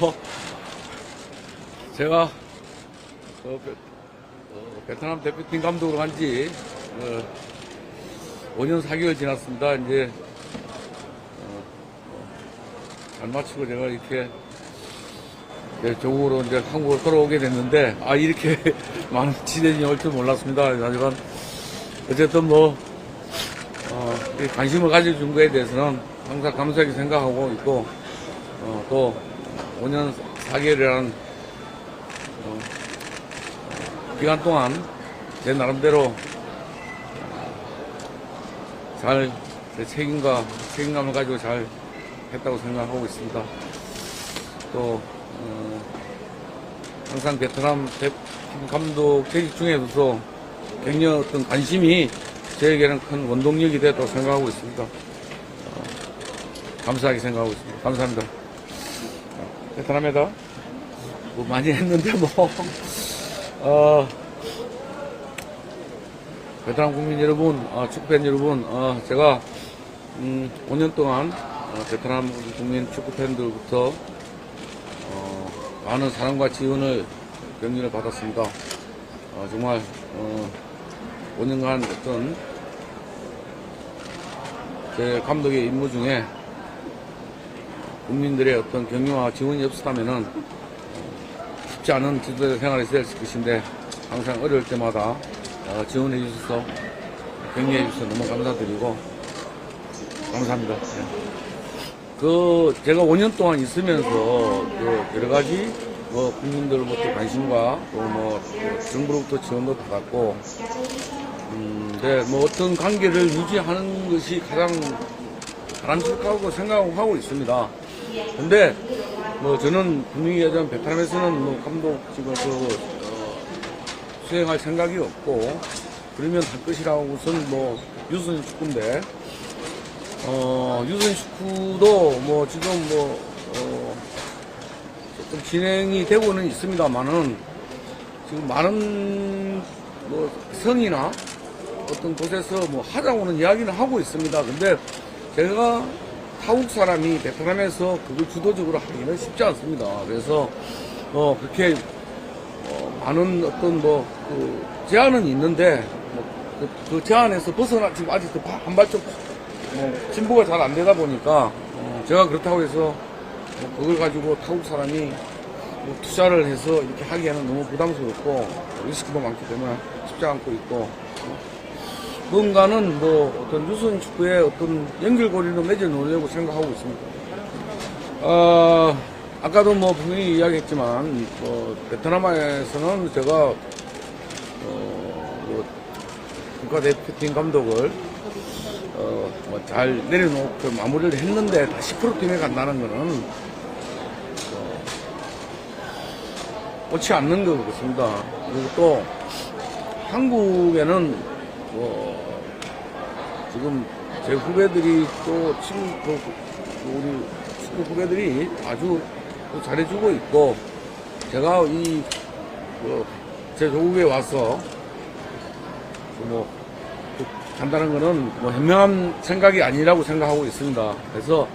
뭐, 제가, 베트남 대표팀 감독을 한 지, 5년 4개월 지났습니다. 이제, 잘 마치고 제가 이렇게, 조국으로 이제 한국으로 돌아오게 됐는데, 이렇게 많은 지대진이 올 줄 몰랐습니다. 하지만, 어쨌든 뭐, 관심을 가져준 거에 대해서는 항상 감사하게 생각하고 있고, 또 5년 4개월이라는 기간 동안 제 나름대로 잘 제 책임감을 가지고 잘 했다고 생각하고 있습니다. 또 항상 베트남 팀 감독 재직 중에서도 굉장히 어떤 관심이 저에게는 큰 원동력이 됐다고 생각하고 있습니다. 감사하게 생각하고 있습니다. 감사합니다. 베트남에다 뭐 많이 했는데 베트남 국민 여러분, 축구팬 여러분, 제가 5년 동안 베트남 국민 축구팬들부터 많은 사랑과 지원을 격려를 받았습니다. 정말 5년간 어떤 제 감독의 임무 중에 국민들의 어떤 격려와 지원이 없었다면은 쉽지 않은 지도자 생활이 될 것인데 항상 어려울 때마다 지원해 주셔서 격려해 주셔서 너무 감사드리고 감사합니다. 제가 5년 동안 있으면서 여러 가지 국민들로부터 관심과 또 정부로부터 지원도 받았고 어떤 관계를 유지하는 것이 가장 바람직하고 생각하고 있습니다. 근데 저는 분명히 얘기하자면 베트남에서는 감독직을 수행할 생각이 없고 그러면 할 것이라고 우선 유소년 축구인데 유소년 축구도 지금 조금 진행이 되고는 있습니다만은 지금 많은 성이나 어떤 곳에서 하자고는 이야기는 하고 있습니다. 근데 제가 타국 사람이 베트남에서 그걸 주도적으로 하기는 쉽지 않습니다. 그래서 그렇게 많은 어떤 제안은 있는데 그 제안에서 벗어나 지금 아직도 한 발짝 진보가 잘 안 되다 보니까 제가 그렇다고 해서 그걸 가지고 타국 사람이 투자를 해서 이렇게 하기에는 너무 부담스럽고 리스크도 많기 때문에 쉽지 않고 있고 뭔가는 어떤 유소년 축구의 어떤 연결고리를 맺어놓으려고 생각하고 있습니다. 아까도 분명히 이야기했지만 베트남에서는 제가 국가대표팀 감독을 잘 내려놓고 마무리를 했는데 다시 프로팀에 간다는 거는 옳지 않는 것 같습니다. 그리고 또 한국에는 지금 제 후배들이 우리 축구 후배들이 아주 잘해주고 있고 제가 제 조국에 와서 간다는 거는 현명한 생각이 아니라고 생각하고 있습니다. 그래서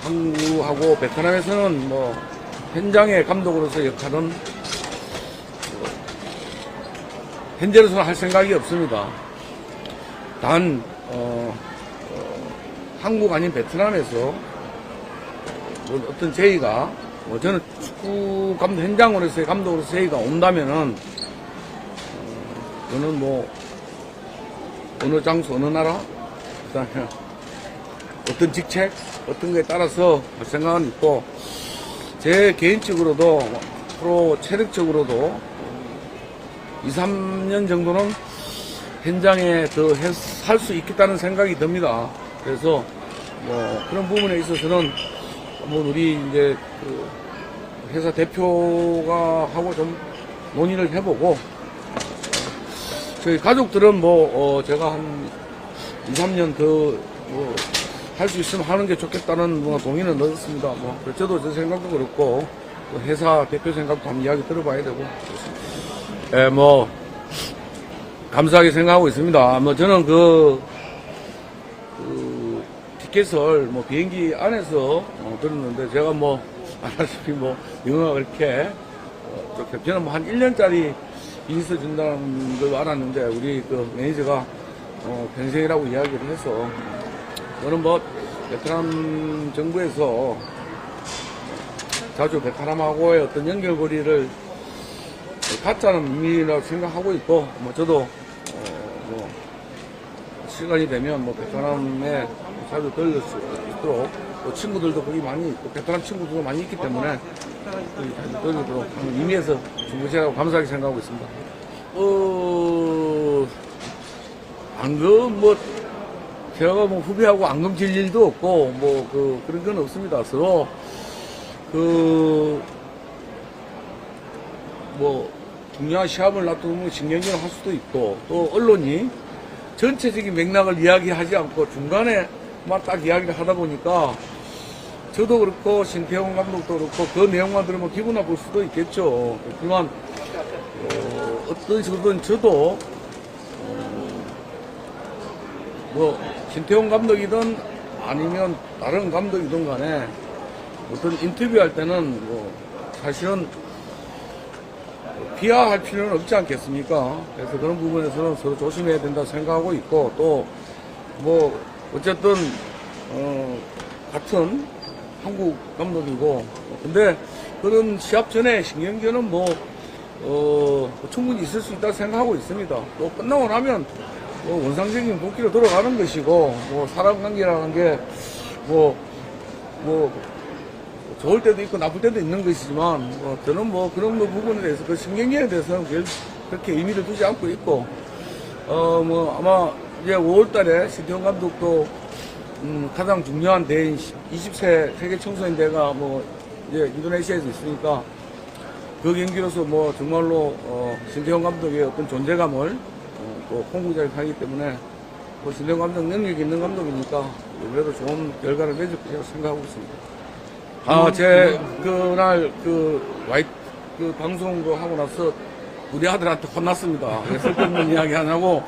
한국하고 베트남에서는 현장의 감독으로서 역할은 현재로서는 할 생각이 없습니다. 단 한국 아닌 베트남에서 어떤 제의가 저는 축구 감독 현장으로서의 감독으로서 제의가 온다면은 저는 어느 장소 어느 나라 그다음에 어떤 직책 어떤 거에 따라서 할 생각은 있고 제 개인적으로도 앞으로 체력적으로도 2, 3년 정도는 현장에 더 할 수 있겠다는 생각이 듭니다. 그래서 그런 부분에 있어서는 우리 이제 회사 대표가 하고 좀 논의를 해보고 저희 가족들은 제가 한 2, 3년 더 할 수 있으면 하는 게 좋겠다는 동의는 넣었습니다. 저도 제 생각도 그렇고 또 회사 대표 생각도 한번 이야기 들어봐야 되고 감사하게 생각하고 있습니다. 저는 티켓을 비행기 안에서 들었는데 제가 알다시피 뭐 영어가 그렇게 좋게 저는 뭐 한 1년짜리 비즈니스 준다는 걸 알았는데 우리 그 매니저가 평생이라고 이야기를 해서 저는 뭐 베트남 정부에서 자주 베트남하고의 어떤 연결고리를 갖자는 의미라고 생각하고 있고 뭐 저도 뭐 시간이 되면 뭐 베트남에 자주 들릴 수 있도록 또 친구들도 거기 많이 있고 베트남 친구들도 많이 있기 때문에 거기 자주 들리도록 하는 의미에서 중부시라고 감사하게 생각하고 있습니다. 앙금 뭐 제가 뭐 후배하고 앙금 질 일도 없고 뭐 그런 건 없습니다. 서로 뭐 중요한 시합을 놔두면 신경전을 할 수도 있고 또 언론이 전체적인 맥락을 이야기하지 않고 중간에만 딱 이야기를 하다 보니까 저도 그렇고 신태용 감독도 그렇고 그 내용만 들으면 기분 나쁠 수도 있겠죠. 그렇지만 어떤 식으로든 저도 뭐 신태용 감독이든 아니면 다른 감독이든 간에 어떤 인터뷰할 때는 뭐 사실은 비하할 필요는 없지 않겠습니까? 그래서 그런 부분에서는 서로 조심해야 된다고 생각하고 있고 또 뭐 어쨌든 같은 한국 감독이고 근데 그런 시합 전에 신경전은 뭐 충분히 있을 수 있다고 생각하고 있습니다. 또 끝나고 나면 뭐 원상적인 복귀로 돌아가는 것이고 뭐 사람 관계라는 게 뭐 좋을 때도 있고 나쁠 때도 있는 것이지만 저는 뭐 그런 부분에 대해서 그 신경전에 대해서는 그렇게 의미를 두지 않고 있고 뭐 아마 이제 5월달에 신태용 감독도 가장 중요한 대회인 20세 세계 청소년 대회가 뭐 이제 인도네시아에서 있으니까 그 경기로서 뭐 정말로 신태용 감독의 어떤 존재감을 또 홍보자를 하기 때문에 뭐 신태용 감독 능력이 있는 감독이니까 그래도 좋은 결과를 맺을 거라고 생각하고 있습니다. 제 그날 그 방송 하고 나서 우리 아들한테 혼났습니다. 쓸데없는 이야기 안 하고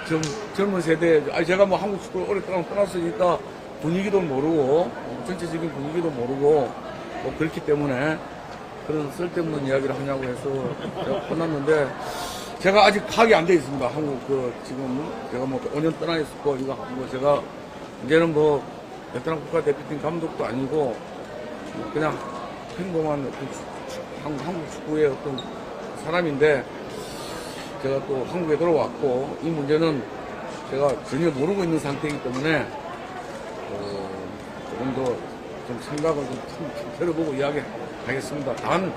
좀 젊은 세대 제가 뭐 한국 축구를 오랫동안 떠났으니까 분위기도 모르고 전체적인 분위기도 모르고 뭐 그렇기 때문에 그런 쓸데없는 이야기를 하냐고 해서 제가 혼났는데 제가 아직 파악이 안 돼 있습니다. 한국 지금 제가 뭐 5년 떠나 있었고 이거 뭐 제가 이제는 뭐 베트남 국가대표팀 감독도 아니고 그냥 평범한 한국 축구의 어떤 사람인데 제가 또 한국에 돌아왔고 이 문제는 제가 전혀 모르고 있는 상태이기 때문에 조금 더 좀 생각을 좀 들어보고 이야기하겠습니다. 단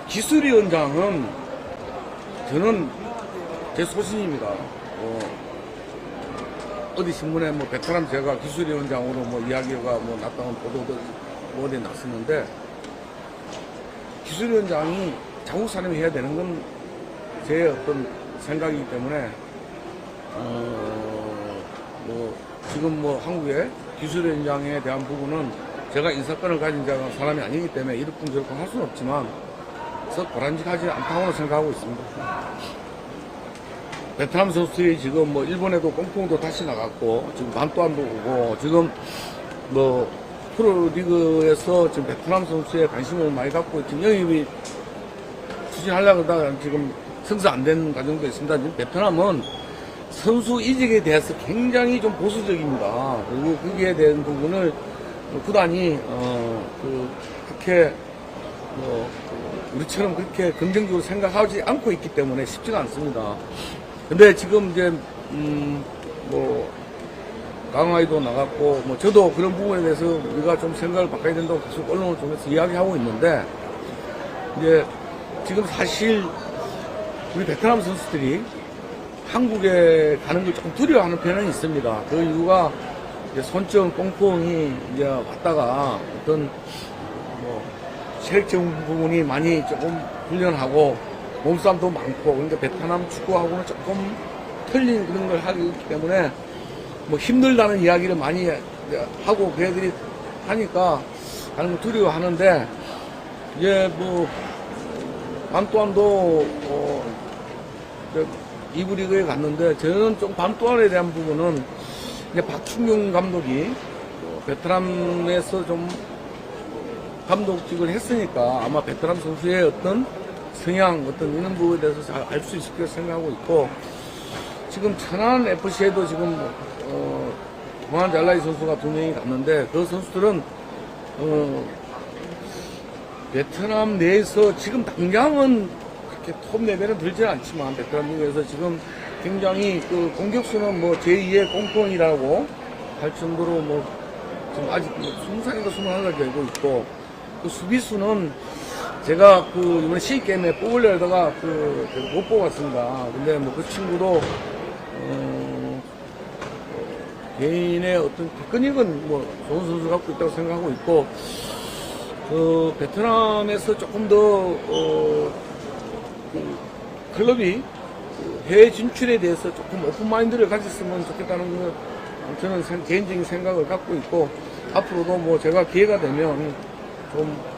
기술위원장은 저는 제 소신입니다. 어디 신문에 뭐 베트남 제가 기술위원장으로 뭐 이야기가 뭐 났다는 보도도 뭐 어디 났었는데 기술위원장이 자국 사람이 해야 되는 건 제 어떤 생각이기 때문에 뭐 지금 뭐 한국의 기술위원장에 대한 부분은 제가 인사권을 가진 사람이 아니기 때문에 이렇군 저렇군 할 수는 없지만 썩 바람직하지 않다고 생각하고 있습니다. 베트남 선수들이 지금 뭐 일본에도 꽁꽁도 다시 나갔고 지금 반또안도 오고 지금 뭐 프로리그에서 지금 베트남 선수에 관심을 많이 갖고 지금 영입이 추진하려고 하다가 지금 성사 안 된 과정도 있습니다. 지금 베트남은 선수 이직에 대해서 굉장히 좀 보수적입니다. 그리고 거기에 대한 부분을 구단이 그렇게 뭐 우리처럼 그렇게 긍정적으로 생각하지 않고 있기 때문에 쉽지가 않습니다. 근데 지금 이제 뭐 강화에도 나갔고 뭐 저도 그런 부분에 대해서 우리가 좀 생각을 바꿔야 된다고 계속 언론을 통해서 이야기하고 있는데 이제 지금 사실 우리 베트남 선수들이 한국에 가는 걸 조금 두려워하는 편은 있습니다. 그 이유가 이제 손정 꽁꽁이 이제 왔다가 어떤 뭐 체력적인 부분이 많이 조금 훈련하고 몸싸움도 많고 그러니까 베트남 축구하고는 조금 틀린 그런 걸 하기 때문에 뭐 힘들다는 이야기를 많이 하고 그 애들이 하니까 가는 거 두려워하는데 이제 뭐 반또안도 2부 리그에 갔는데 저는 좀 반또안에 대한 부분은 이제 박충용 감독이 베트남에서 좀 감독직을 했으니까 아마 베트남 선수의 어떤 성향, 어떤 이런 부분에 대해서 잘 알 수 있을 거라 생각하고 있고, 지금 천안 FC에도 지금, 동안 잘라이 선수가 2명이 갔는데, 그 선수들은, 베트남 내에서 지금 당장은 그렇게 톱 레벨은 들지는 않지만, 베트남 리그에서 지금 굉장히 그 공격수는 뭐 제2의 꽁꽁이라고 할 정도로 뭐, 지금 아직 20살인가 21살 되고 있고, 그 수비수는 제가 그 이번 C게임에 뽑으려다가 못 뽑았습니다. 근데 뭐 그 친구도, 개인의 어떤 테크닉은 뭐 좋은 선수 갖고 있다고 생각하고 있고, 베트남에서 조금 더, 클럽이 해외 진출에 대해서 조금 오픈 마인드를 가졌으면 좋겠다는 걸 저는 개인적인 생각을 갖고 있고, 앞으로도 뭐 제가 기회가 되면 좀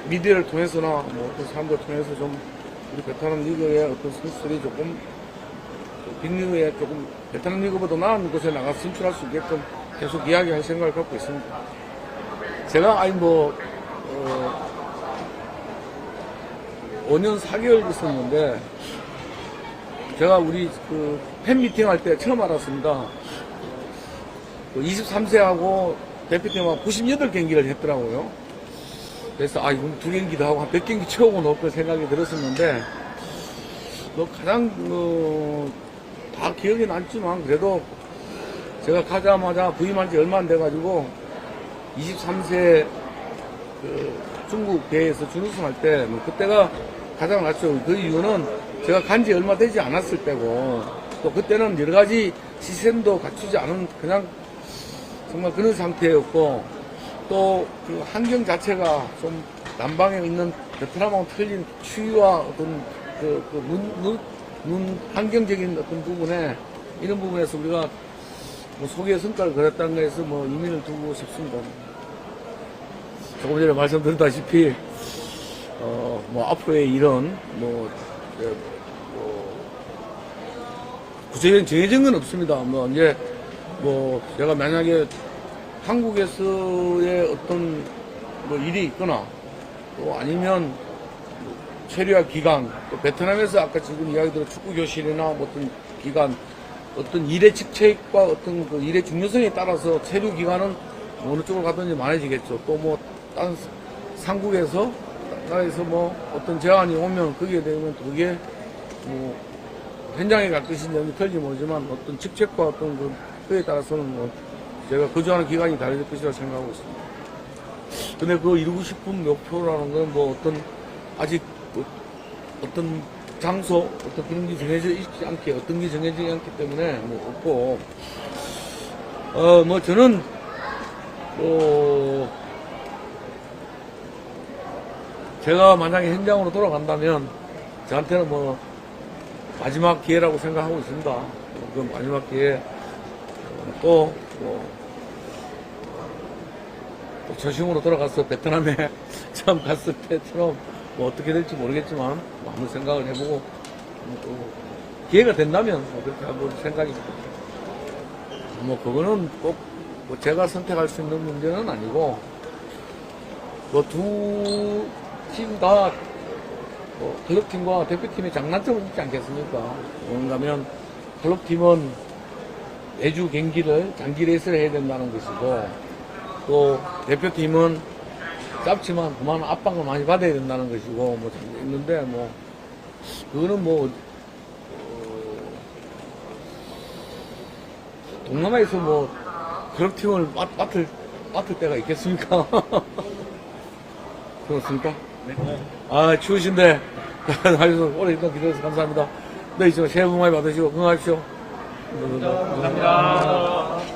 미디어를 통해서나 뭐 어떤 사람들 통해서 좀 우리 베트남 리그의 어떤 선수들이 조금 빅리그에 조금 베트남 리그보다 나은 곳에 나가서 진출할 수 있게끔 계속 이야기할 생각을 갖고 있습니다. 제가 5년 4개월 있었는데, 제가 우리 그 팬미팅 할 때 처음 알았습니다. 23세하고 대표팀하고 98경기를 했더라고요. 그래서, 이건 2경기 더 하고 한 100경기 채우고 놓을 생각이 들었었는데, 가장, 다 기억이 남지만, 그래도 제가 가자마자 부임한 지 얼마 안 돼가지고, 23세 중국 대회에서 준우승할 때, 그때가 가장 낫죠. 그 이유는 제가 간지 얼마 되지 않았을 때고, 또 그때는 여러 가지 시스템도 갖추지 않은 그냥 정말 그런 상태였고, 또 그 환경 자체가 좀 남방에 있는 베트남하고 틀린 추위와 어떤 환경적인 어떤 부분에, 이런 부분에서 우리가 뭐 소기의 성과를 거뒀다는 거에서 뭐 의미를 두고 싶습니다. 조금 전에 말씀드렸다시피, 뭐 앞으로의 일은 구체적인 정해진 건 없습니다. 뭐 이제 뭐 제가 만약에 한국에서의 어떤 뭐 일이 있거나, 또 아니면 체류할 기간, 또 베트남에서 아까 지금 이야기 들어 축구 교실이나 뭐 어떤 기간, 어떤 일의 직책과 어떤 그 일의 중요성에 따라서 체류 기간은 어느 쪽으로 가든지 많아지겠죠. 또 뭐 다른 상국에서 나라에서 뭐 어떤 제안이 오면 거기에 대면 그게 뭐 현장에 갈 것인지 틀지 모르지만 어떤 직책과 어떤 그에 따라서는 뭐 제가 거주하는 기간이 다를 것이라 생각하고 있습니다. 근데 그 이루고 싶은 목표라는 건 뭐 어떤 아직 어떤 장소, 어떤 그런 게 정해져 있지 않게, 어떤 게 정해지지 않기 때문에 뭐 없고, 뭐 저는 제가 만약에 현장으로 돌아간다면 저한테는 뭐 마지막 기회라고 생각하고 있습니다. 그 마지막 기회, 또 저심으로 돌아가서 베트남에 처음 갔을 때처럼 뭐 어떻게 될지 모르겠지만 한번 생각을 해보고, 또 기회가 된다면 그렇게 한번 생각이 뭐 그거는 꼭 뭐 제가 선택할 수 있는 문제는 아니고, 뭐 두 팀 다 클럽팀과 대표팀의 장단점은 있지 않겠습니까? 뭔가 하면 클럽팀은 매주 경기를 장기 레이스를 해야 된다는 것이고, 또 대표팀은 짧지만 그만한 압박을 많이 받아야 된다는 것이고, 뭐 있는데, 뭐 그거는 뭐 동남아에서 뭐 클럽팀을 맡을 때가 있겠습니까? 그렇습니까? 네. 추우신데 나와주셔서 오래 일단 기다려서 감사합니다. 네, 이제 새해 복 많이 받으시고 건강하십시오. 감사합니다.